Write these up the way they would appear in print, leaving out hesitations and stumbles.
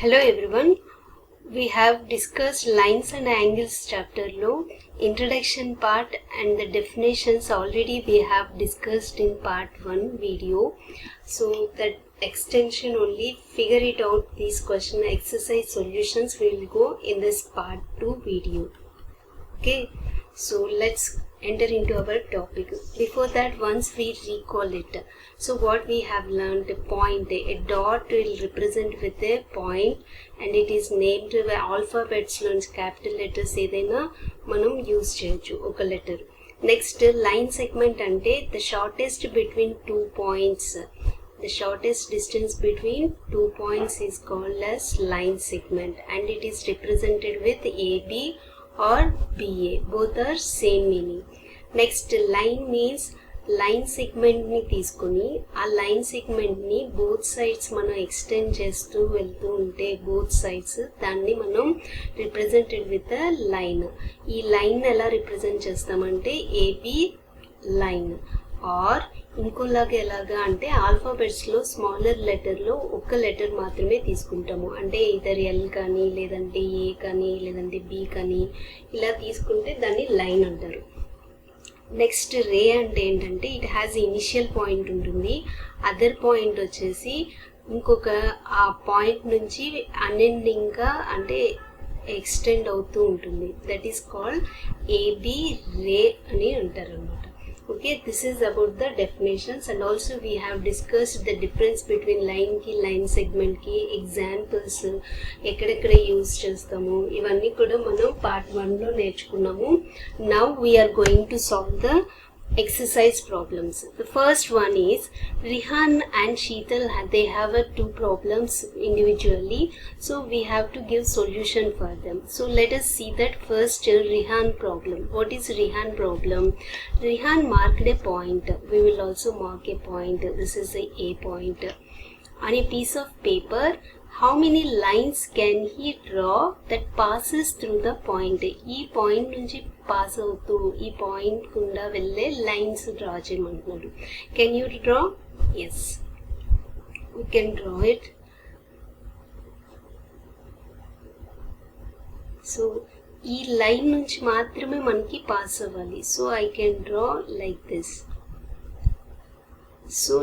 Hello everyone. We have discussed lines and angles chapter lo introduction part and the definitions already we have discussed in part 1 video. So that extension only figure it out these question exercise solutions we will go in this part 2 video. Okay, so let's enter into our topic. Before that, once we recall it, so what we have learned, a point, a dot will represent with a point and it is named by alphabets loans capital letters ఏదైనా మనం use చేయొచ్చు ఒక letter. Next line segment అంటే the shortest between 2 points. The shortest distance between 2 points is called as line segment and it is represented with AB or BA. Both are same meaning. Next, line means line సెగ్మెంట్ని తీసుకొని ఆ line సెగ్మెంట్ని both sides మనం extend చేస్తూ వెళ్తూ ఉంటే both sides దాన్ని మనం రిప్రజెంటెడ్ విత్ అ లైన్. ఈ లైన్ ఎలా రిప్రజెంట్ చేస్తామంటే ఏబి లైన్ ఆర్ ఇంకోలాగా ఎలాగా అంటే ఆల్ఫాబెట్స్లో స్మాలర్ లెటర్లో ఒక్క లెటర్ మాత్రమే తీసుకుంటాము. అంటే ఇదర్ ఎల్ కానీ లేదంటే ఏ కానీ లేదంటే బి కానీ ఇలా తీసుకుంటే దాన్ని లైన్ అంటారు. నెక్స్ట్ రే అంటే ఏంటంటే ఇట్ హ్యాస్ ఇనిషియల్ పాయింట్ ఉంటుంది, అదర్ పాయింట్ వచ్చేసి ఇంకొక ఆ పాయింట్ నుంచి అన్ఎండింగ్గా అంటే ఎక్స్టెండ్ అవుతూ ఉంటుంది. దట్ ఈస్ కాల్డ్ ఏబి రే అని అంటారు అనమాట. Okay, this is about the definitions and also we have discussed the difference between line ki line segment ki examples ekkadekada use chestamu ivanni kuda manam part 1 lo నేర్చుకున్నాము. Now we are going to solve the exercise problems. The first one is Rihan and Sheetal they have two problems individually, so we have to give solution for them. So let us see that first Rihan problem. What is Rihan problem? Rihan marked a point. We will also mark a point. This is a point on a piece of paper. How many lines can he draw that passes through the point? ఈ point నుంచి pass అవుతూ ఈ point గుండా వెళ్ళే lines draw చేయమంటున్నాడు. Can you draw? Yes, we can draw it. So ఈ line నుంచి మాత్రమే మనకి పాస్ అవ్వాలి. So I can draw like this. So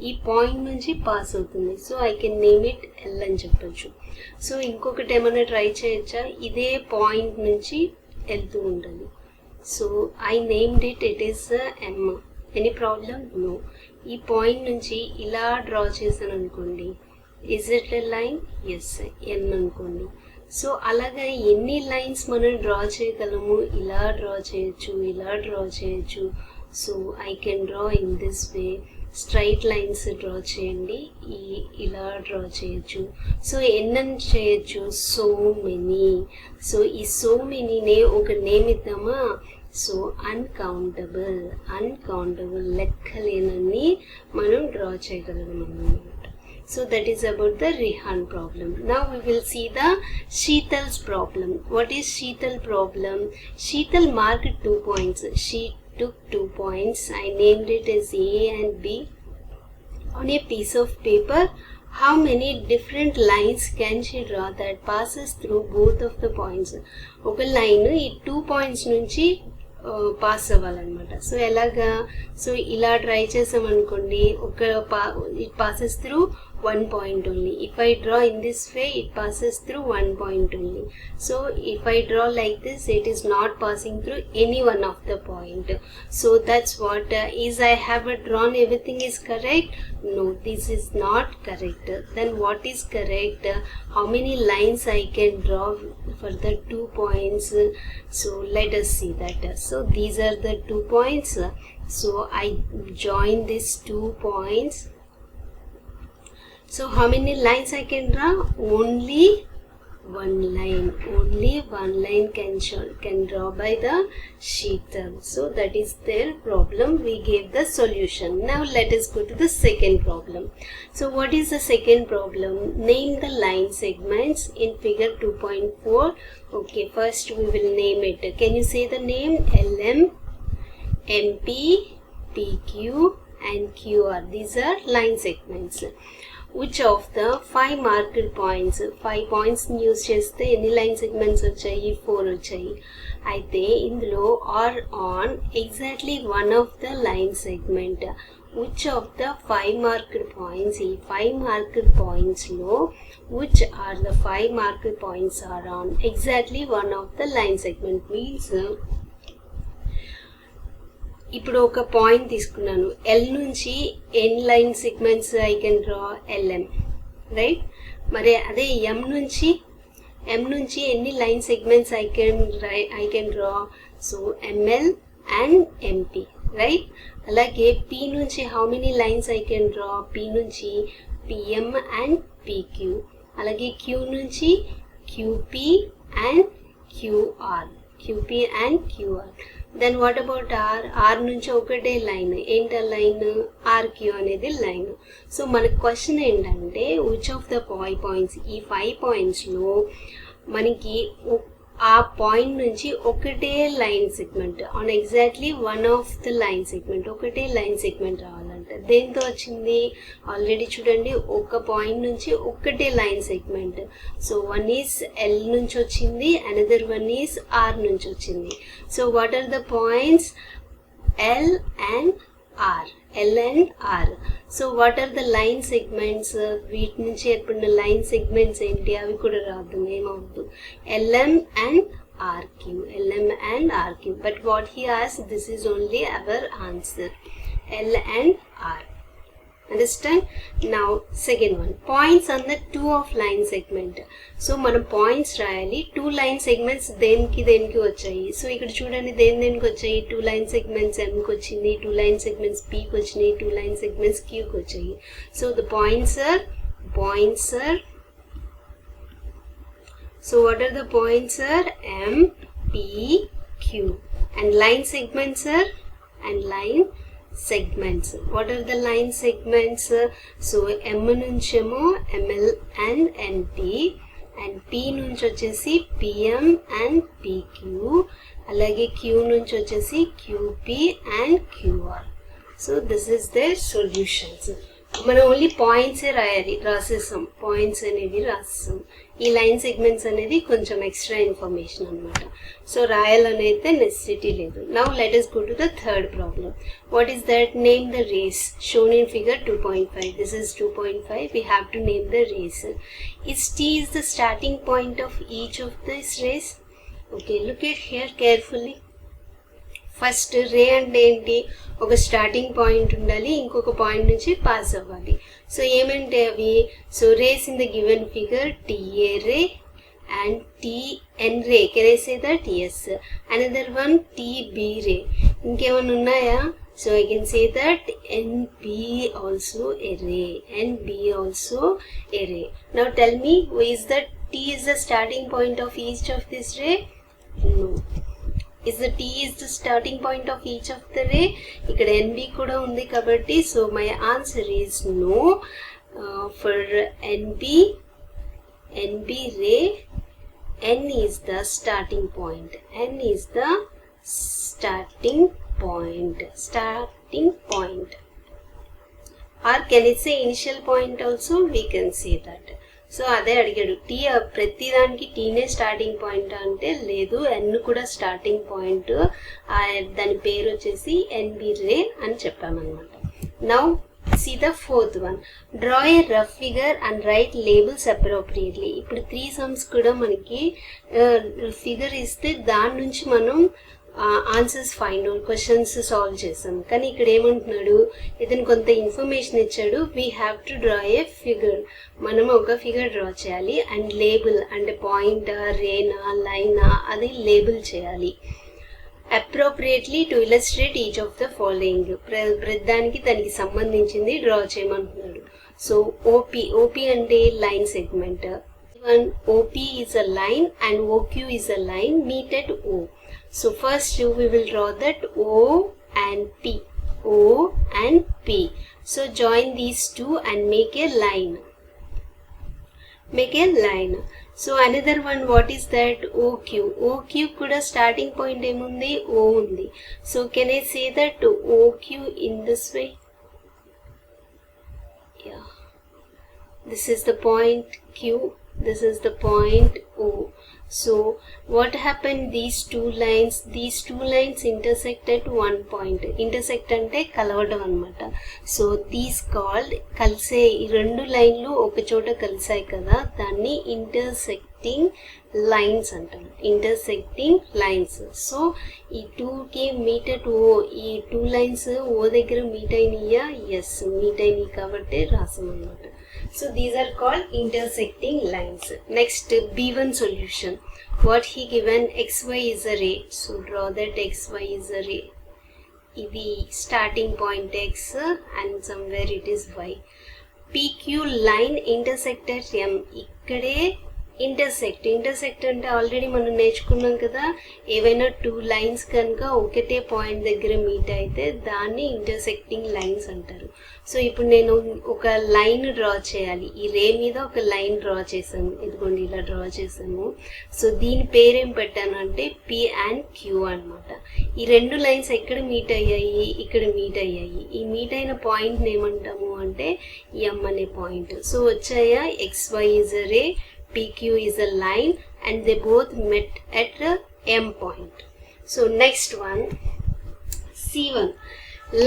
ఈ పాయింట్ నుంచి పాస్ అవుతుంది. So I can name it L అని చెప్పచ్చు. సో ఇంకొకటి ఏమైనా ట్రై చేయొచ్చా? ఇదే పాయింట్ నుంచి వెళ్తూ ఉండాలి. So I named it, it is M. Any problem? No. ఈ పాయింట్ నుంచి ఇలా డ్రా చేశాను అనుకోండి, is it a line? Yes, N అనుకోండి. సో అలాగా ఎన్ని లైన్స్ మనం డ్రా చేయగలము? ఇలా డ్రా చేయొచ్చు, ఇలా డ్రా చేయొచ్చు. So I can draw in this way. Straight lines draw చేయండి, ఇలా డ్రా చేయొచ్చు. సో ఎన్నని చేయొచ్చు? So many. సో ఈ సో మెనీనే ఒక నేమ్ ఇద్దామా? So uncountable. అన్కౌంటబుల్ లెక్కలేనన్ని మనం డ్రా చేయగలం అన్నమాట. So that is about the Rihan problem. Now we will see the Sheetal's problem. What is Sheetal problem? Sheetal marked 2 points. She took 2 points. I named it as A and B on a piece of paper. How many different lines can she draw that passes through both of the points? ఒక line ఈ 2 points నుంచి pass అవ్వాలన్నమాట. So ఎలాగా? So ఇలా try చేసామనుకోండి, it passes through 1 point only. If I draw in this way, it passes through 1 point only. So if I draw like this, it is not passing through any one of the point. So that's what is I have drawn everything is correct? No, this is not correct. Then what is correct? How many lines I can draw for the 2 points? So let us see that. So these are the 2 points. So I join these 2 points. So how many lines I can draw? Only one line. Only one line can draw by the Sheetal. So that is their problem. We gave the solution. Now let us go to the second problem. So what is the second problem? Name the line segments in figure 2.4. Okay, first we will name it. Can you say the name? LM, MP, PQ and QR. These are line segments. which of the 5 marked points, 5 points use చేస్తే ఎన్ని line segments వచ్చాయి, 4 వచ్చాయి. అయితే ఇందులో are on exactly one of the line segment, which of the 5 marked points, ఈ 5 marked points లో which are the 5 marked points are on exactly one of the line segment means, ఇప్పుడు ఒక point తీసుకున్నాను, L నుంచి N line segments I can draw LM, right. మరి అదే M నుంచి ఎన్ని line segments I can draw, so ML and MP, right. అలాగే P నుంచి how many lines I can draw, P నుంచి పిఎం అండ్ పిక్యూ, అలాగే Q నుంచి QP and QR, then what about R నుంచి ఒకటే లైన్, ఏంటి ఆ లైన్, ఆర్క్యూ అనేది లైన్. సో మన క్వశ్చన్ ఏంటంటే విచ్ ఆఫ్ ద 5 పాయింట్స్, ఈ 5 పాయింట్స్లో మనకి ఆ పాయింట్ నుంచి ఒకటే line segment on exactly one of the line segment, ఒకటే లైన్ సెగ్మెంట్ రావాలంటే దేంతో వచ్చింది, ఆల్రెడీ చూడండి ఒక పాయింట్ నుంచి ఒకటే line segment. So one is L నుంచి వచ్చింది, అనదర్ వన్ ఈజ్ ఆర్ నుంచి వచ్చింది. So what are the points, L and R, L and R. So what are the line segments, వీటి నుంచి ఏర్పడిన లైన్ సెగ్మెంట్స్ ఏంటి, అవి కూడా రాద్దాం, ఏమవుద్దు, LM and RQ, but what he asked, this is only our answer, L and R. Understand? Now second one, points on the 2 of line segment. So మనం points రాయాలి, 2 లైన్ సెగ్మెంట్స్ దేనికి వచ్చాయి. So ఇక్కడ చూడండి దేనికి వచ్చాయి, 2 లైన్ సెగ్మెంట్స్ ఎంకి వచ్చింది, 2 line segments పీకి వచ్చినాయి, 2 లైన్ సెగ్మెంట్స్ క్యూకి వచ్చాయి. So the points are so what are the points are M, P, Q, and line segments are segments. What are the line segments? So M నుంచేమో ML and NP, and P నుంచి వచ్చేసి PM and PQ, అలాగే Q నుంచి వచ్చేసి QP and QR. So this is their solutions. మనం only points రాసేసాం, points అనేవి రాసేసాం. ఈ line segments అనేది కొంచెం ఎక్స్ట్రా ఇన్ఫర్మేషన్ అనమాట. సో రాయాలనైతే నెసెసిటీ లేదు. Now let us go to the third problem. What is that? Name the race shown in figure 2.5. This is 2.5. We have to name the race. Is T is the starting point of each of this race? Okay, look at here carefully. First ray అంటే ఏంటి, ఒక starting point ఉండాలి, ఇంకొక point నుంచి pass అవ్వాలి. So ఏమంటే అవి, so rays in the given figure TA ray and TN ray, can I say that? Yes. Another one TB ray. ఇంకేమైనా ఉన్నాయా? So I can say that NB also a ray, NB also a ray. Now tell me, is that T is the starting point of each of this ray? No. Is the T is the starting point of each of the ray? ఇక్కడ NB కూడా ఉంది కాబట్టి, so my answer is no. For NB ray, N is the starting point. N is the starting point. Or can it say initial point also? We can say that. So అదే అడిగాడు, tea ప్రతి దానికి టీనే starting point అంటే లేదు, ఎన్ కూడా starting point, దాని పేరు వచ్చేసి ఎన్బి రే అని చెప్పామన్నమాట. Now see the fourth one. Draw a rough figure and write labels appropriately. ఇప్పుడు 3 sums కూడా మనకి ఫిగర్ ఇస్తే దాని నుంచి మనం answers find out, questions solve చేసాం. కానీ ఇక్కడ ఏమంటున్నాడు, ఇతను కొంత ఇన్ఫర్మేషన్ ఇచ్చాడు, we have to draw A figure. మనం ఒక ఫిగర్ డ్రా చేయాలి అండ్ లేబుల్ అంటే పాయింటా, రేనా, లైనా అది లేబుల్ చేయాలి. Appropriately to illustrate each of the following, ప్రతిదానికి దానికి సంబంధించింది డ్రా చేయమంటున్నాడు. సో ఓపీ అంటే line segment. OP is a line and OQ is a line meet at O. So first we will draw that O and P. So join these two and make a line. So another one, what is that? OQ kuda starting point emundi, O undi. So can I say that OQ in this way? Yeah. this is the point Q, this is the point O. So what happened, these two lines intersect at one point. Intersect ante kalavadam anamata. So these called kalse ee rendu లైన్లు ఒక చోట కలిసాయి కదా, దాన్ని intersecting lines అంటారు. intersecting lines. So ఈ 2కి meet at O, ఈ 2 lines O దగ్గర మీట్ అయినాయా? ఎస్, మీట్ అయినాయి కాబట్టి రాసాం అన్నమాట. So these are called intersecting lines. Next, B1 solution. What he given, xy is a ray. So draw that xy is a ray. Idi starting point x and somewhere it is y. PQ line intersect at M. Ikkade intersect అంటే already మనం నేర్చుకున్నాం కదా, ఏవైనా 2 lines కనుక ఒకటే point దగ్గర meet అయితే దాన్ని ఇంటర్సెక్టింగ్ లైన్స్ అంటారు. సో ఇప్పుడు నేను ఒక లైన్ డ్రా చేయాలి, ఈ రే మీద ఒక లైన్ డ్రా చేశాను, ఇదిగోండి ఇలా డ్రా చేశాను. సో దీని పేరేం పెట్టాను అంటే P and Q అనమాట. ఈ 2 లైన్స్ ఎక్కడ మీట్ అయ్యాయి? ఇక్కడ మీట్ అయ్యాయి. ఈ మీట్ అయిన పాయింట్ ఏమంటాము అంటే M అనే పాయింట్. సో వచ్చాయా, XY is a ray, PQ is a line, and they both met at the M point. So next one, C1,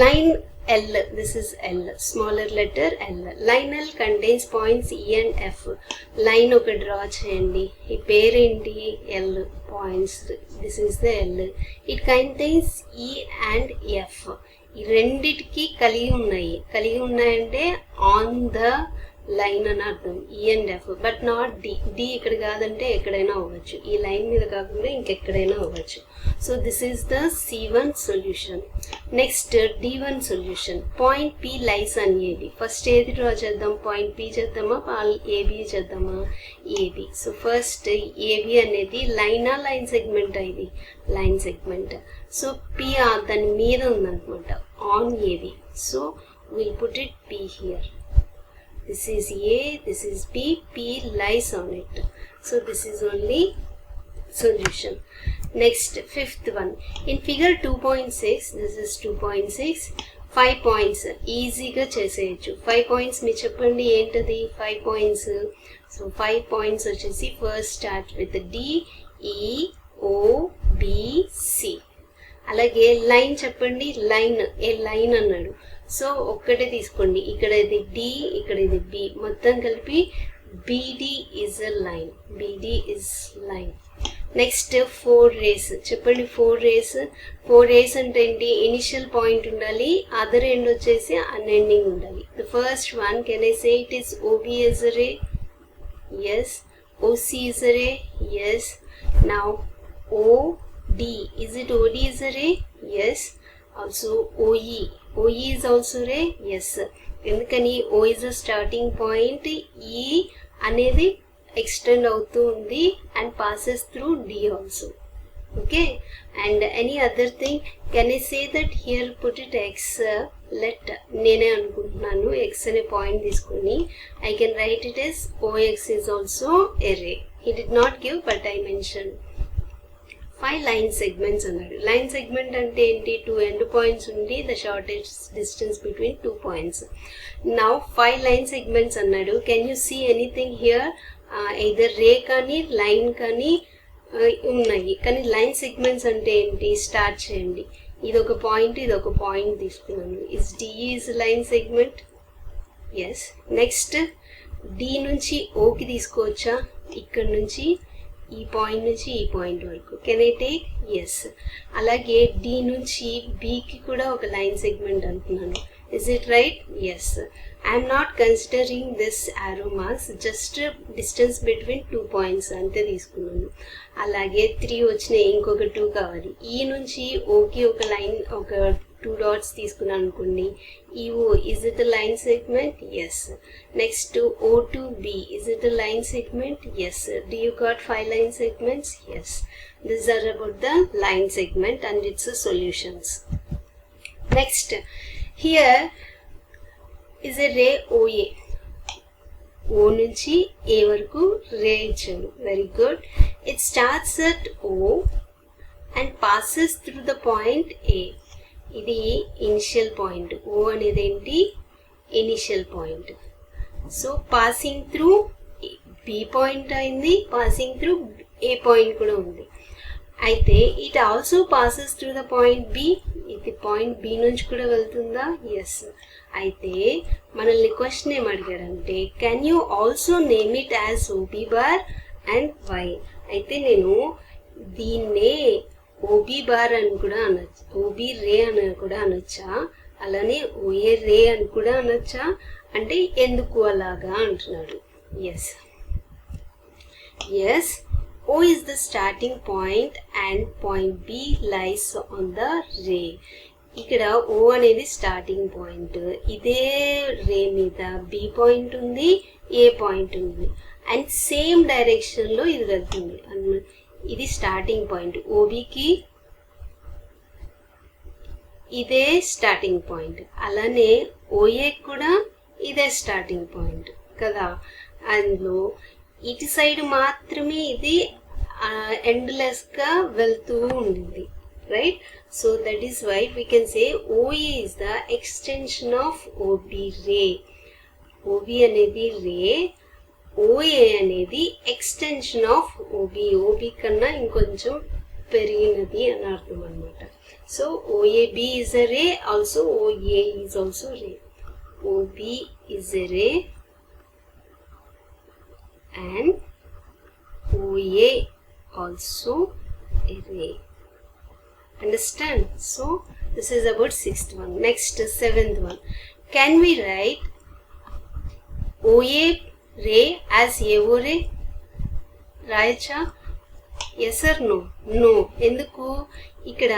line L. This is L, smaller letter L. Line L contains points E and F. Line oka draw cheyandi. Ee parenti L points. This is the L. It contains E and F. ఈ రెండిటికి కలిగి ఉన్నాయంటే on the line అని అర్థం, E and F, but not D ఇక్కడ కాదంటే ఎక్కడైనా అవ్వచ్చు, ఈ లైన్ మీద కాకుండా ఇంకెక్కడైనా అవ్వచ్చు. So this is the C1 solution. Next D1 solution. Point P lies on AB. First ఏది డ్రా చేద్దాం? పాయింట్ P చేద్దామా, AB చేద్దామా? AB. సో ఫస్ట్ AB అనేది లైనా లైన్ సెగ్మెంట్? ఇది లైన్ సెగ్మెంట్. సో P దాని మీద ఉందన్నమాట, on AB. So will put it P here. This is A, this is B, P lies on it. So this is only solution. Next, fifth one. In figure 2.6, this is 2.6, 5 points. Easy ga cheseyochu. 5 points me cheppandi entadi 5 points. So 5 points vachesi first start with D, E, O, B, C. అలాగే line చెప్పండి, line ఏ line అన్నాడు. So ఒక్కటే తీసుకోండి, ఇక్కడ ఇది D, ఇక్కడ ఇది B, మొత్తం కలిపి BD is a line. BD is line. Next 4 rays చెప్పండి. 4 rays. 4 rays అంటే ఏంటి? ఇనిషియల్ పాయింట్ ఉండాలి, అదర్ ఎండ్ వచ్చేసి అన్ఎండింగ్ ఉండాలి. The first one, can I say it is OB is a ray? Yes. OC is a ray? Yes. Now OD, is it OD is a ray? Yes. Also OE is also ray? Yes. ఎందుకని? O is a starting point, E అనేది extend అవుతూ ఉంది and passes through D also. Okay. And any other thing, can I say that here put it X, let నేనే అనుకుంటున్నాను X అనే point తీసుకొని I can write it as OX is also a ray. He did not give, but I mentioned. 5 line segments అన్నాడు. Line segment అంటే ఏంటి? 2 end points ఉండి the shortest distance between 2 points. Now 5 line segments అన్నాడు. Can you see anything here? either ray కానీ line కానీ ఉన్నాయి, కానీ line segments అంటే ఏంటి? స్టార్ట్ చేయండి. ఇదొక పాయింట్, ఇదొక పాయింట్ తీసుకున్నాను. Is D is line segment? Yes. Next D నుంచి ఓకి తీసుకోవచ్చా? ఇక్కడ నుంచి ఈ పాయింట్ నుంచి ఈ పాయింట్ వరకు. Can I take? ఎస్. అలాగే D నుంచి Bకి కూడా ఒక లైన్ సెగ్మెంట్ అంటున్నాను. Is it right? Yes. I'm not considering this arrow marks, just distance between 2 points అంతే తీసుకున్నాను. అలాగే 3 వచ్చినాయి, ఇంకొక 2 కావాలి. ఈ నుంచి ఓకి ఒక లైన్, ఒక 2 డాట్స్ తీసుకున్నాను అనుకోండి. ఈ O, is it a line segment? Yes. Next to O to B, is it a line segment? Yes. Do you got 5 line segments? Yes. These are about the line segment and its solutions. Next, here is a ray OA. O నుంచి A వరకు రే ఇచ్చాడు. Very good. It starts at O and passes through the point A. ఇది initial point. O అనేది ఏంటి? Initial point. So passing through B point అయింది, passing through A point కూడా ఉంది. అయితే it also passes through the point B. ఇది point B నుంచి కూడా వెళ్తుందా? ఎస్. అయితే మనల్ని క్వశ్చన్ ఏం అడిగారంటే can you also name it as OB bar and why. అయితే నేను దీన్నే OB బార్ అని కూడా అనొచ్చు, OB రే అని కూడా అనొచ్చా, అలానే OA రే అని కూడా అనొచ్చా అంటే ఎందుకు అలాగా అంటున్నాడు. Yes yes O is the starting point and point B lies on the ray. ఇక్కడ O అనేది స్టార్టింగ్ పాయింట్, ఇదే రే మీద B పాయింట్ ఉంది, A పాయింట్ ఉంది అండ్ సేమ్ డైరెక్షన్లో ఇది వెళ్తుంది. ఇది స్టార్టింగ్ పాయింట్, OBకి ఇదే స్టార్టింగ్ పాయింట్, అలానే OA కూడా ఇదే స్టార్టింగ్ పాయింట్ కదా. అందులో ఇటు సైడ్ మాత్రమే ఇది ఎండ్లెస్గా వెళ్తూ ఉండింది, right. So that is why we can say OA is the extension of OB ray. OB అనేది రే, OA అనేది ఎక్స్టెన్షన్ ఆఫ్ OB. OB కన్నా ఇంకొంచెం పెరిగినది అని అర్థం అనమాట. So OAB is a ray, also OA is also ray. OB is a ray and OA also a ray. Understand? So this is about 6th one. Next 7th one. Can we write OA ray as AO ray? రాయచ్చా? Yes or no? No. ఎందుకు? ఇక్కడ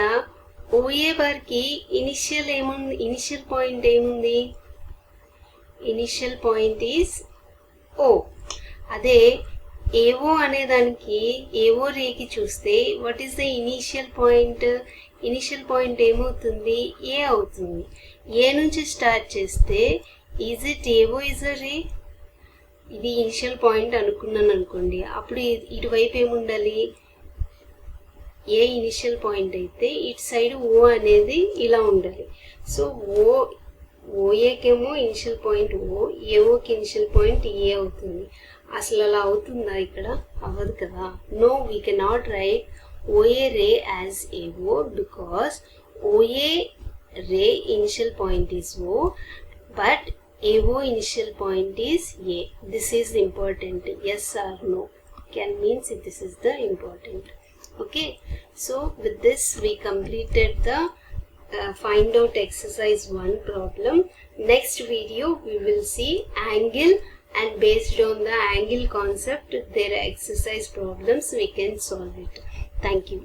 OA బార్కి initial ఏముంది, initial point ఏముంది? Initial point is O. అదే AO అనేదానికి AO రేకి చూస్తే what is the initial point? Initial point ఏమవుతుంది? A అవుతుంది. A నుంచి స్టార్ట్ చేస్తే is it AO is a ray? ఇది ఇనిషియల్ పాయింట్ అనుకున్నాను అనుకోండి, అప్పుడు ఇటువైపు ఏముండాలి? ఏ ఇనిషియల్ పాయింట్ అయితే ఇటు సైడ్ O అనేది ఇలా ఉండాలి. సో OAకేమో ఇనిషియల్ పాయింట్ O, AOకి ఇనిషియల్ పాయింట్ A అవుతుంది. అసలు అలా అవుతుందా? ఇక్కడ అవ్వదు కదా. No, we cannot write OA ray as AO because OA ray initial point is O but AO initial point is A. This is important. Yes or no can means this is the important. Okay, so with this we completed the find out exercise 1 problem. Next video we will see angle, and based on the angle concept there are exercise problems we can solve it. Thank you.